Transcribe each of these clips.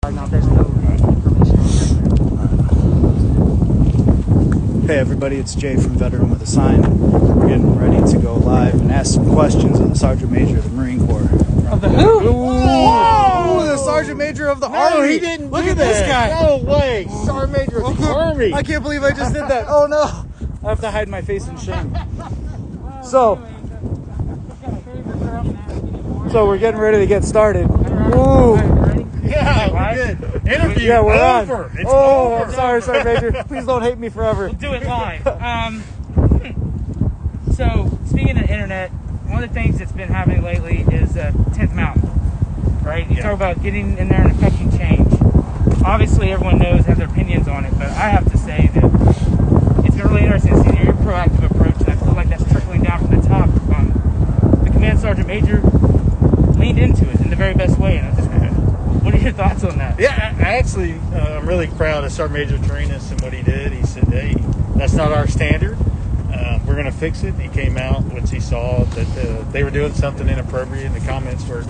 No, there's no information. Hey everybody, it's Jay from Veteran with a Sign. We're getting ready to go live and ask some questions of the Sergeant Major of the Marine Corps. Of the who? Whoa! The Sergeant Major of the Army! No, he didn't Look do at that. this guy! No way! Sergeant Major of the Army! I can't believe I just did that. Oh no! I have to hide my face in shame. So we're getting ready to get started. Woo! Yeah, we're good. Interview Yeah, we're over. on. It's oh, over. I'm sorry, Sergeant Major. Please don't hate me forever. We'll do it live. So, speaking of the internet, one of the things that's been happening lately is 10th Mountain, right? You talk about getting in there and affecting change. Obviously, everyone knows, has their opinions on it, but I have to say that it's been really interesting to see your proactive approach, and I feel like that's trickling down from the top. The Command Sergeant Major leaned into it in the very best way, and I just what are your thoughts on that? Yeah, I'm really proud of Sergeant Major Tarinas and what he did. He said, hey, that's not our standard. We're going to fix it. And he came out once he saw that they were doing something inappropriate, and the comments were,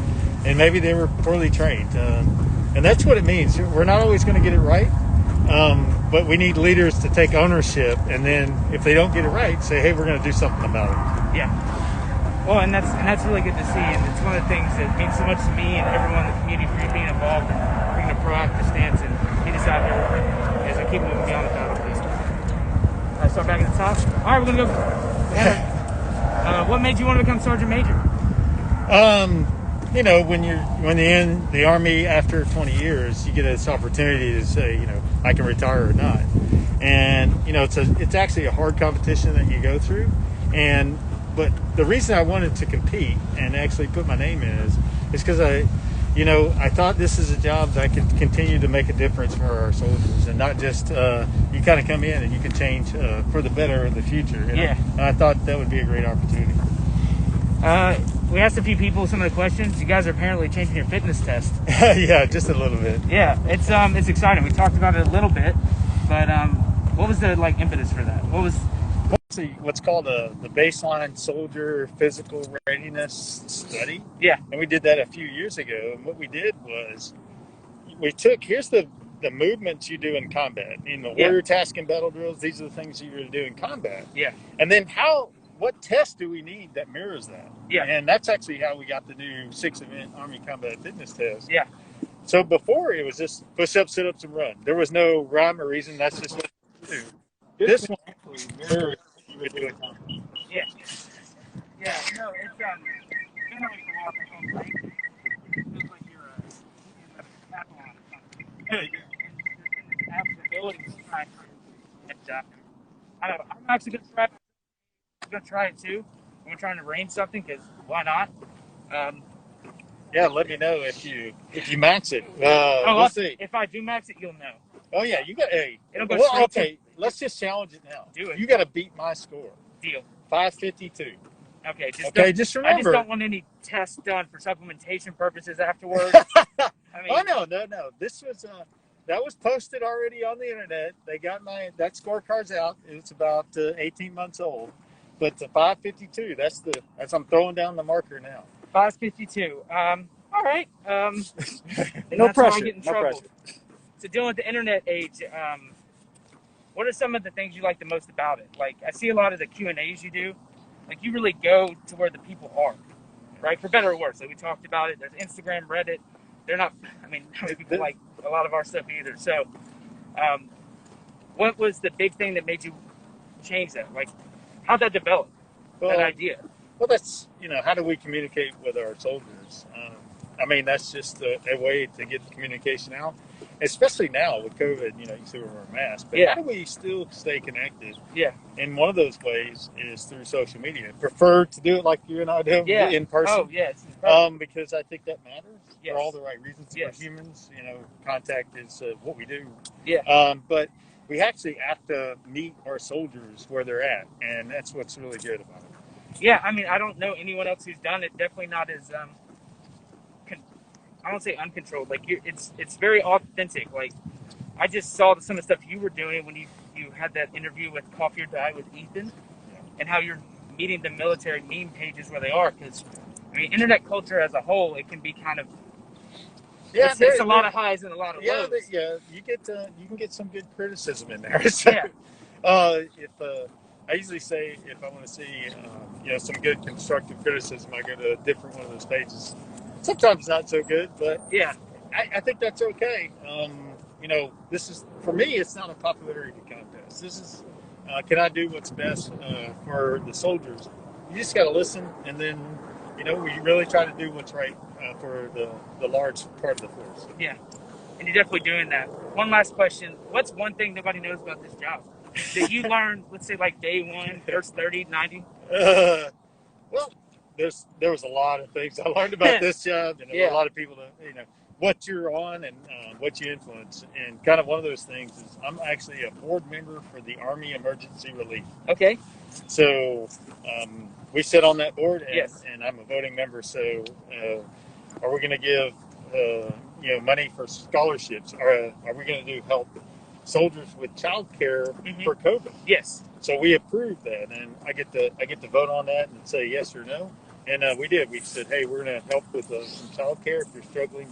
and maybe they were poorly trained. And that's what it means. We're not always going to get it right, but we need leaders to take ownership, and then if they don't get it right, say, hey, we're going to do something about it. Yeah. Well, and that's really good to see, and it's one of the things that means so much to me and everyone in the community for you being involved and bringing a proactive stance and get us out here as we keep moving beyond the battlefield. Start back at the top. All right, we're gonna go. What made you want to become Sergeant Major? You know, when you're in the Army after 20 years, you get this opportunity to say, you know, I can retire or not, and you know, it's actually a hard competition that you go through, But the reason I wanted to compete and actually put my name in is because I thought this is a job that I could continue to make a difference for our soldiers, and not just you kind of come in and you can change for the better in the future. Yeah. And I thought that would be a great opportunity. We asked a few people some of the questions. You guys are apparently changing your fitness test. Yeah, just a little bit. Yeah, it's exciting. We talked about it a little bit, but what was the impetus for that? What was what's called the baseline soldier physical readiness study. Yeah. And we did that a few years ago. And what we did was here's the movements you do in combat. In the warrior task and battle drills, these are the things you're going to do in combat. Yeah. And then what test do we need that mirrors that? Yeah. And that's actually how we got the new 6-event Army Combat Fitness Test. Yeah. So before it was just push-ups, sit-ups, and run. There was no rhyme or reason. That's just what you do. This one actually mirrors what you would do in combat. Yeah. Yeah. No, it's been away for a while from home, right? It feels like you're in a Babylon or something. Yeah. There's been ability to try and I don't know. I'm actually gonna try it too. I'm trying to arrange something because why not? Yeah, let me know if you max it. We'll see. If I do max it, you'll know. Oh yeah, you got It'll go straight okay. Let's just challenge it now. Do it. You got to beat my score. Deal. 552. Okay. Just remember. I just don't want any tests done for supplementation purposes afterwards. I mean, oh no. This was that was posted already on the internet. They got that scorecard's out. It's about 18 months old. But the 552. That's I'm throwing down the marker now. 552. All right. No pressure. I get in trouble. So dealing with the internet age, what are some of the things you like the most about it? Like, I see a lot of the Q&As you do. Like, you really go to where the people are, right? For better or worse. Like, we talked about it. There's Instagram, Reddit. They're not, not many people like a lot of our stuff either. So, what was the big thing that made you change that? Like, how'd that develop, that idea? Well, that's, how do we communicate with our soldiers? That's just a way to get the communication out. Especially now with COVID, you see we're wearing masks. But how do we still stay connected? Yeah. And one of those ways is through social media. Prefer to do it like you and I do in person. Oh, yes. Because I think that matters for all the right reasons. Yes. For humans, contact is what we do. Yeah. But we actually have to meet our soldiers where they're at, and that's what's really good about it. Yeah, I don't know anyone else who's done it. Definitely not as I don't say uncontrolled. Like, it's very authentic. Like, I just saw some of the stuff you were doing when you had that interview with Coffee or Die with Ethan, and how you're meeting the military meme pages where they are. Because internet culture as a whole, it can be kind of Yeah, it's a lot of highs and a lot of lows. you can get some good criticism in there. So, Yeah. if I usually say if I want to see some good constructive criticism, I go to a different one of those pages. Sometimes not so good, but Yeah. I think that's okay. This is for me. It's not a popularity contest. This is can I do what's best for the soldiers? You just got to listen, and then we really try to do what's right for the large part of the force. Yeah. And you're definitely doing that. One last question. What's one thing nobody knows about this job that you learned, let's say like day one, first 30, 90? Well, there was a lot of things I learned about this job, and a lot of people, what you're on and what you influence. And kind of one of those things is I'm actually a board member for the Army Emergency Relief. Okay. So we sit on that board, and I'm a voting member. So are we going to give money for scholarships? Are we going to do help soldiers with child care for COVID? Yes. So we approved that, and I get to vote on that and say yes or no. And we did. We said, hey, we're going to help with some child care. If you're struggling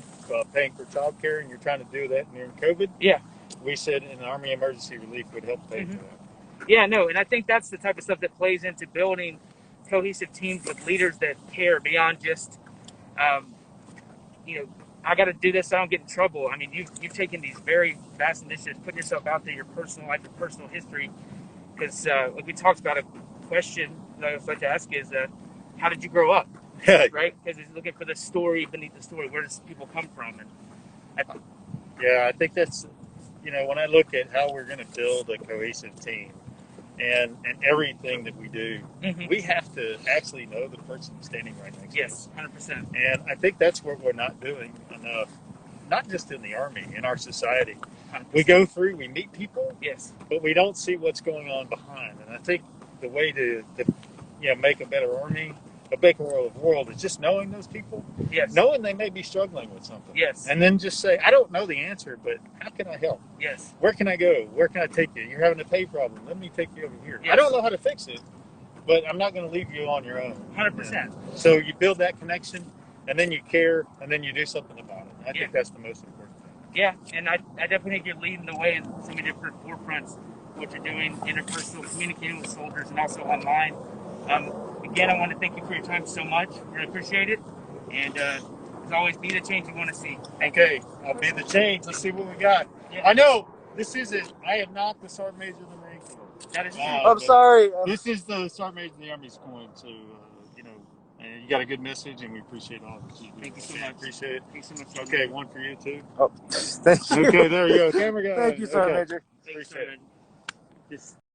paying for child care and you're trying to do that during COVID, we said an Army Emergency Relief would help pay for that. Yeah, no, and I think that's the type of stuff that plays into building cohesive teams with leaders that care beyond just, I got to do this so I don't get in trouble. I mean, you've taken these very vast initiatives, putting yourself out there, your personal life, your personal history. Because, like we talked about, a question that I would like to ask is, how did you grow up? Right? Because it's looking for the story beneath the story. Where does people come from? And I think that's, when I look at how we're going to build a cohesive team and everything that we do, we have to actually know the person standing right next to us. Yes, 100%. And I think that's what we're not doing enough, not just in the Army, in our society. 100%. We go through, we meet people, but we don't see what's going on behind. And I think the way to make a better Army, a better world is just knowing those people. Yes. Knowing they may be struggling with something. Yes. And then just say, I don't know the answer, but how can I help? Yes. Where can I go? Where can I take you? You're having a pay problem. Let me take you over here. Yes. I don't know how to fix it, but I'm not going to leave you on your own. 100%. So you build that connection, and then you care, and then you do something about it. And I think that's the most important thing. Yeah, and I definitely think you're leading the way in so many different forefronts. What you're doing, interpersonal, communicating with soldiers, and also online. Again, I want to thank you for your time so much. We appreciate it. And as always, be the change you want to see. Okay, I'll be the change. Let's see what we got. Yeah. I know this isn't. I am not the Sergeant Major of the Marine Corps. That is true. I'm sorry. This is the Sergeant Major of the Army's coin. So and you got a good message, and we appreciate all of it. Thank you so much. Appreciate it. Thanks so much. Okay, one for you too. Oh, thank you. Okay, there you go. Camera guy. Thank you, Sergeant Major. Appreciate it. Just